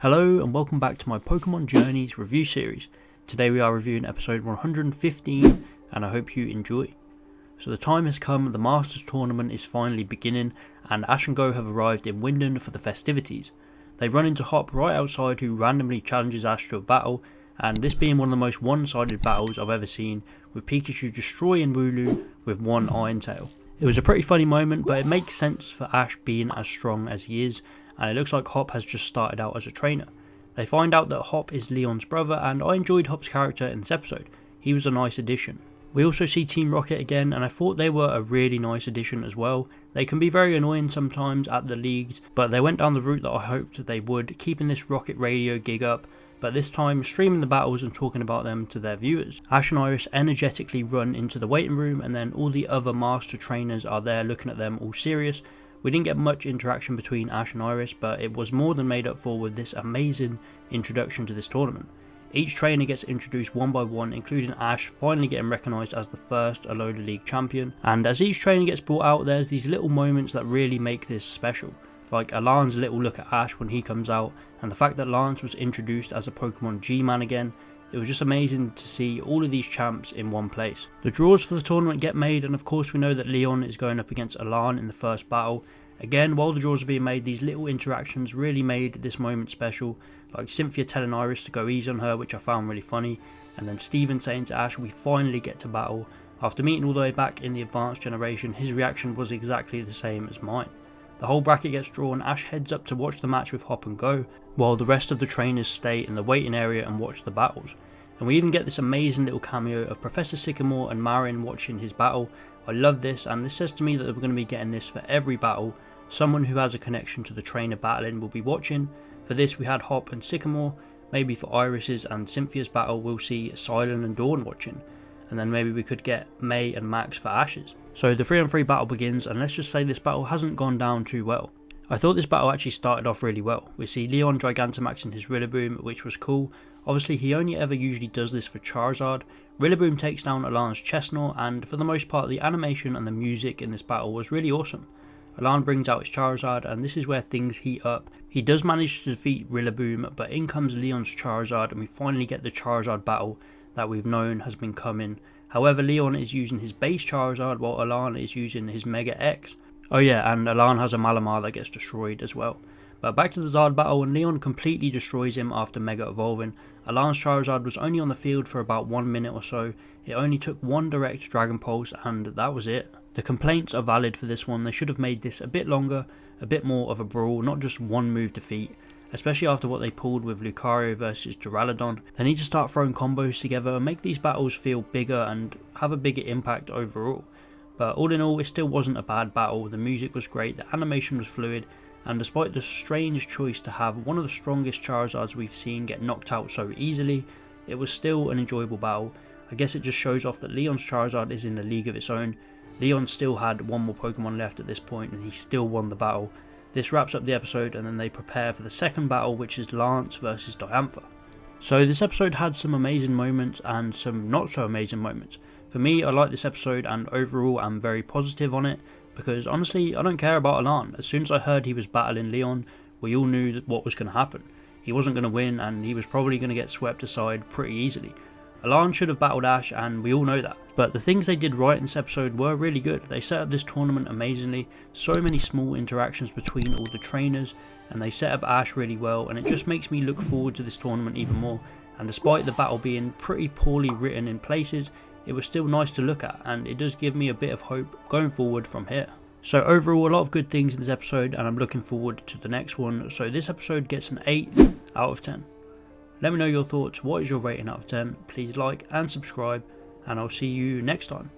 Hello and welcome back to my Pokemon Journeys review series. Today we are reviewing episode 115 and I hope you enjoy. So the time has come, the Masters tournament is finally beginning and Ash and Go have arrived in Wyndon for the festivities. They run into Hop right outside who randomly challenges Ash to a battle, and this being one of the most one-sided battles I've ever seen, with Pikachu destroying Wooloo with one Iron Tail. It was a pretty funny moment, but it makes sense for Ash being as strong as he is, and it looks like Hop has just started out as a trainer. They find out that Hop is Leon's brother, and I enjoyed Hop's character in this episode. He was a nice addition. We also see Team Rocket again, and I thought they were a really nice addition as well. They can be very annoying sometimes at the leagues, but they went down the route that I hoped they would, keeping this Rocket Radio gig up, but this time streaming the battles and talking about them to their viewers. Ash and Iris energetically run into the waiting room, and then all the other master trainers are there looking at them all serious. We didn't get much interaction between Ash and Iris, but it was more than made up for with this amazing introduction to this tournament. Each trainer gets introduced one by one, including Ash finally getting recognised as the first Alola League champion. And as each trainer gets brought out, there's these little moments that really make this special. Like Alain's little look at Ash when he comes out, and the fact that Lance was introduced as a Pokemon G-Man again. It was just amazing to see all of these champs in one place. The draws for the tournament get made, and of course we know that Leon is going up against Alain in the first battle. Again, while the draws are being made, these little interactions really made this moment special, like Cynthia telling Iris to go easy on her, which I found really funny, and then Steven saying to Ash, we finally get to battle. After meeting all the way back in the advanced generation, his reaction was exactly the same as mine. The whole bracket gets drawn, Ash heads up to watch the match with Hop and Go, while the rest of the trainers stay in the waiting area and watch the battles. And we even get this amazing little cameo of Professor Sycamore and Marin watching his battle. I love this, and this says to me that we're going to be getting this for every battle. Someone who has a connection to the trainer battling will be watching. For this we had Hop and Sycamore. Maybe for Iris's and Cynthia's battle we'll see Silent and Dawn watching. And then maybe we could get May and Max for Ash's. So the 3-on-3 battle begins, and let's just say this battle hasn't gone down too well. I thought this battle actually started off really well. We see Leon Gigantamaxing his Rillaboom, which was cool. Obviously he only ever usually does this for Charizard. Rillaboom takes down Alain's Chestnut, and for the most part the animation and the music in this battle was really awesome. Alain brings out his Charizard, and this is where things heat up. He does manage to defeat Rillaboom, but in comes Leon's Charizard, and we finally get the Charizard battle that we've known has been coming. However, Leon is using his base Charizard while Alain is using his Mega X. Oh yeah, and Alain has a Malamar that gets destroyed as well. But back to the Zard battle, and Leon completely destroys him after Mega Evolving. Alain's Charizard was only on the field for about 1 minute or so. It only took one direct Dragon Pulse and that was it. The complaints are valid for this one. They should have made this a bit longer, a bit more of a brawl, not just one move defeat. Especially after what they pulled with Lucario versus Duraludon. They need to start throwing combos together and make these battles feel bigger and have a bigger impact overall. But all in all, it still wasn't a bad battle. The music was great, the animation was fluid, and despite the strange choice to have one of the strongest Charizards we've seen get knocked out so easily, it was still an enjoyable battle. I guess it just shows off that Leon's Charizard is in a league of its own. Leon still had one more Pokemon left at this point and he still won the battle. This wraps up the episode, and then they prepare for the second battle, which is Lance versus Diantha. So this episode had some amazing moments and some not so amazing moments. For me, I like this episode, and overall I'm very positive on it, because honestly I don't care about Alain. As soon as I heard he was battling Leon, we all knew what was going to happen. He wasn't going to win, and he was probably going to get swept aside pretty easily. Alain should have battled Ash, and we all know that. But the things they did right in this episode were really good. They set up this tournament amazingly, so many small interactions between all the trainers, and they set up Ash really well, and it just makes me look forward to this tournament even more. And despite the battle being pretty poorly written in places, it was still nice to look at, and it does give me a bit of hope going forward from here. So overall, a lot of good things in this episode, and I'm looking forward to the next one. So this episode gets an 8 out of 10. Let me know your thoughts. What is your rating out of 10? Please like and subscribe, and I'll see you next time.